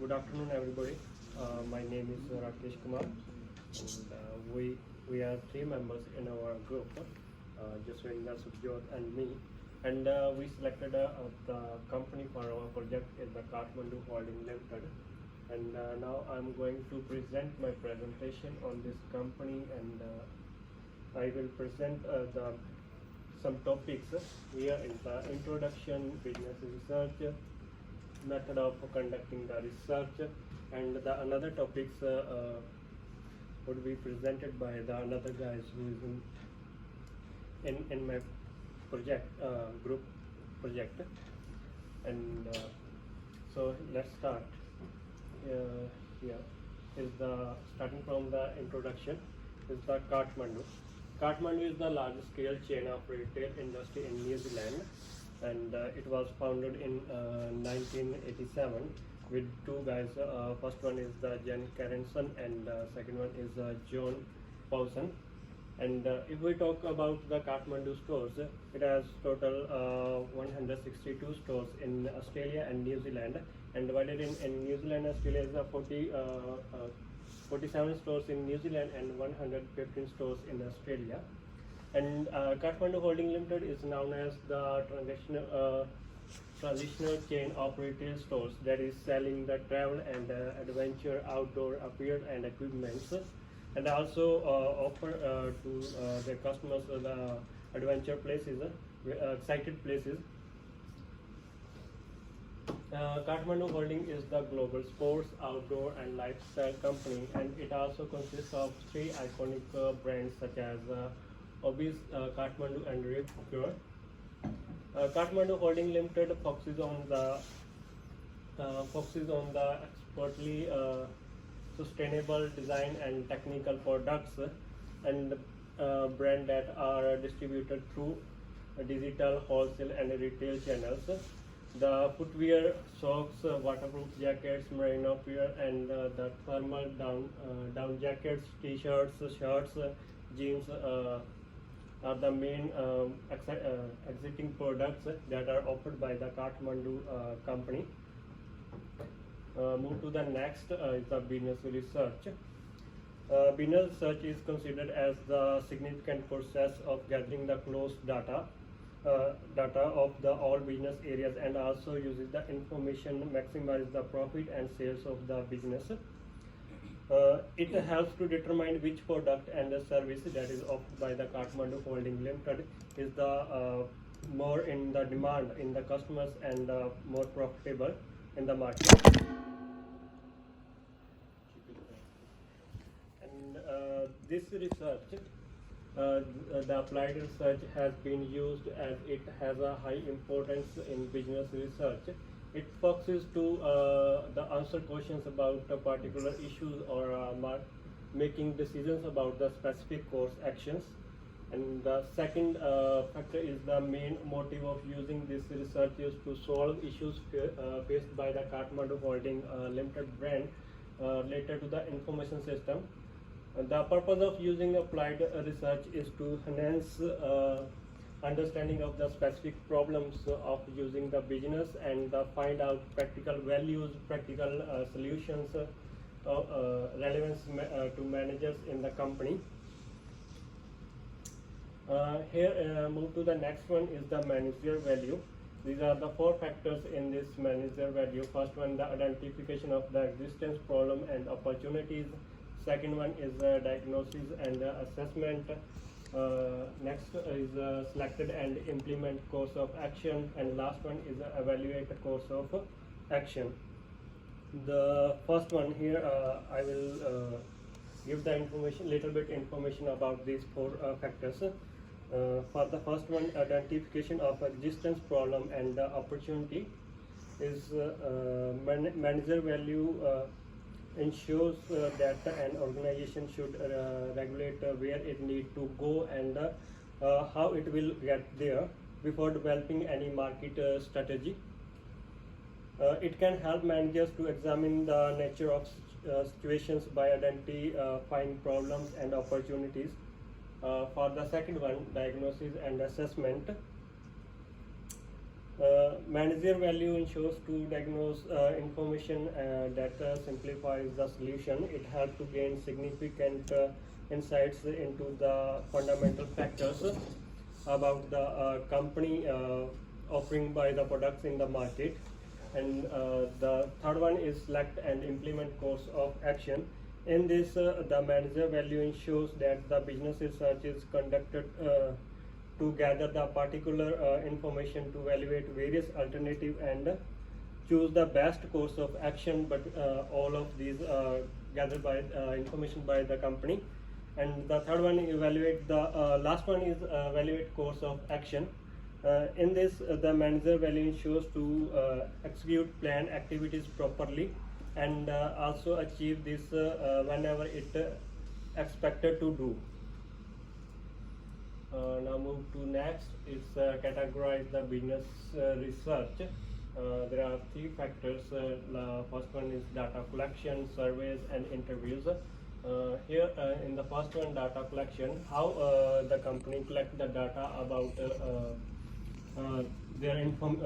Good afternoon, everybody. My name is Rakesh Kumar, and we are three members in our group, Jaswinder, Subjot, and me. And we selected the company for our project is the Kathmandu Holding Limited. And now I'm going to present my presentation on this company, and I will present some topics here in the introduction, business research, method of conducting the research, and the another topics would be presented by the another guys who is in my project group project. And so let's start. Here is the starting from the introduction is the Kathmandu. Kathmandu is the largest scale chain of retail industry in New Zealand, and it was founded in 1987 with two guys. First one is the Jen Karenson, and second one is John Pawson. And if we talk about the Kathmandu stores, it has total 162 stores in Australia and New Zealand, and divided in New Zealand and Australia is 47 stores in New Zealand and 115 stores in Australia. And Kathmandu Holding Limited is known as the transitional chain of retail stores that is selling the travel and adventure outdoor apparel and equipments, and also offer to their customers the adventure places, excited places. Kathmandu Holding is the global sports, outdoor, and lifestyle company, and it also consists of three iconic brands such as Obis, Kathmandu, and Ripcure. Kathmandu Holding Limited focuses on the expertly sustainable design and technical products and brand that are distributed through digital, wholesale, and retail channels. The footwear, socks, waterproof jackets, merino wear, and the thermal down jackets, t-shirts, shirts, jeans are the main exiting products that are offered by the Kathmandu company. Move to the next is the business research. Business research is considered as the significant process of gathering the closed data of the all business areas, and also uses the information maximize the profit and sales of the business. It helps to determine which product and the service that is offered by the Kathmandu Holding Limited is the more in the demand in the customers and more profitable in the market. And this research, the applied research has been used as it has a high importance in business research. It focuses to the answer questions about particular issues or making decisions about the specific course actions. And the second factor is the main motive of using this research is to solve issues faced by the Kathmandu Holding Limited brand related to the information system. The purpose of using applied research is to enhance understanding of the specific problems of using the business and find out practical values, practical solutions, relevance to managers in the company. Here, move to the next one is the manager value. These are the four factors in this manager value. First one, the identification of the existence, problem, and opportunities. Second one is diagnosis and assessment. Next is selected and implement course of action, and last one is evaluate the course of action. The first one here, I will give the information, little bit information about these four factors. For the first one, identification of existence, problem, and opportunity is manager value ensures that an organization should regulate where it need to go and how it will get there before developing any market strategy. It can help managers to examine the nature of situations by identifying problems and opportunities. For the second one, diagnosis and assessment, Manager value ensures to diagnose information that simplifies the solution. It helps to gain significant insights into the fundamental factors about the company offering by the products in the market. And the third one is select and implement course of action. In this, the manager value ensures that the business research is conducted to gather the particular information to evaluate various alternatives and choose the best course of action. But all of these gathered by information by the company. And the third one evaluate the last one is evaluate course of action. In this, the manager value ensures to execute planned activities properly and also achieve this whenever it expected to do. Now move to next is categorize the business research. There are three factors. First one is data collection, surveys and interviews. Here in the first one, data collection, how the company collect the data about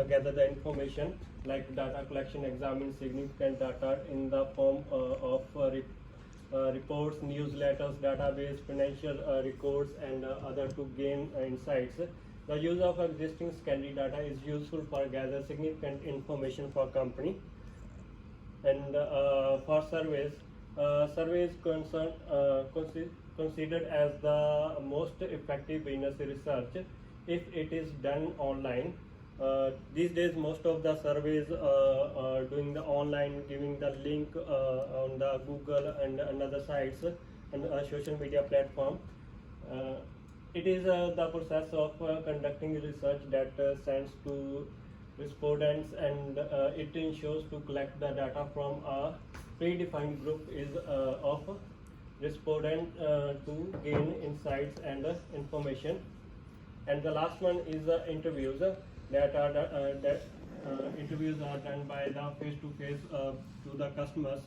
gather the information. Like data collection examines significant data in the form of reports, newsletters, database, financial records and other to gain insights. The use of existing secondary data is useful for gather significant information for company. And for surveys, surveys considered as the most effective business research if it is done online. These days most of the surveys are doing the online, giving the link on the Google and other sites and social media platform. It is the process of conducting research that sends to respondents, and it ensures to collect the data from a predefined group is of respondent to gain insights and information. And the last one is the interviews. Interviews are done by the face-to-face to the customers.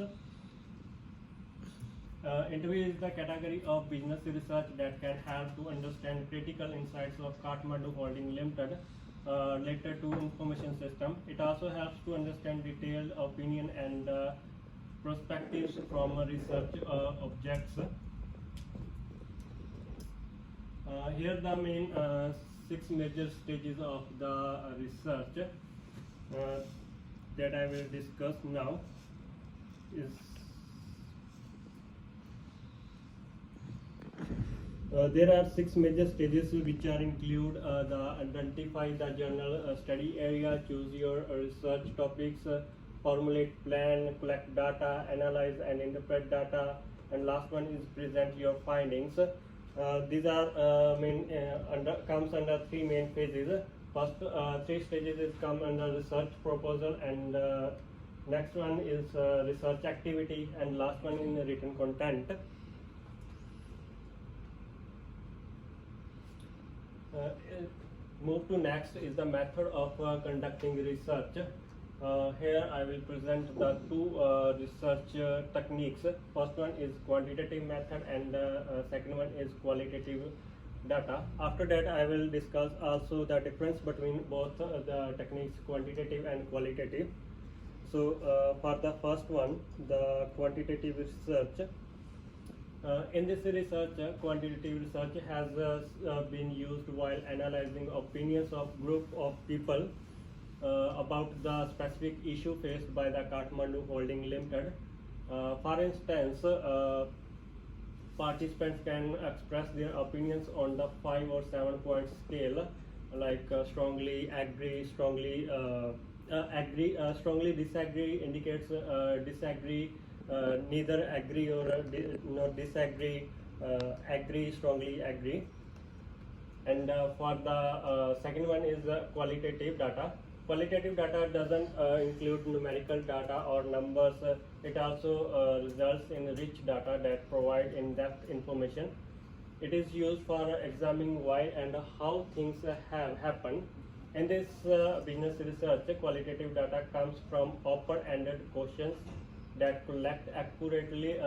Interview is the category of business research that can help to understand critical insights of Kathmandu Holding Limited related to information system. It also helps to understand detailed opinion and perspectives from research objects. Here the main 6 major stages of the research that I will discuss now is there are 6 major stages which are include the identify the journal study area, choose your research topics, formulate plan, collect data, analyze and interpret data, and last one is present your findings. These are comes under 3 main phases. First 3 stages is come under research proposal, and next one is research activity, and last one in written content. Move to next is the method of conducting research. Here I will present the 2 research techniques. First one is quantitative method and second one is qualitative data. After that I will discuss also the difference between both the techniques, quantitative and qualitative. So for the first one, the quantitative research. In this research, quantitative research has been used while analyzing opinions of group of people about the specific issue faced by the Kathmandu Holding Limited. For instance, participants can express their opinions on the 5 or 7 point scale, like strongly agree, strongly agree, strongly disagree indicates disagree, neither agree or no disagree, agree, strongly agree. And for the second one is qualitative data. Qualitative data doesn't include numerical data or numbers. It also results in rich data that provide in-depth information. It is used for examining why and how things have happened. In this business research, qualitative data comes from open-ended questions that collect accurately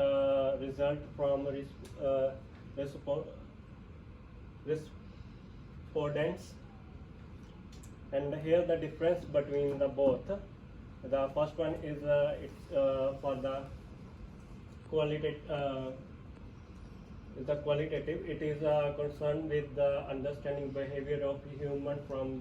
result from respondents. And here the difference between the both. The first one is it's for the qualitative. It is concerned with the understanding behavior of human from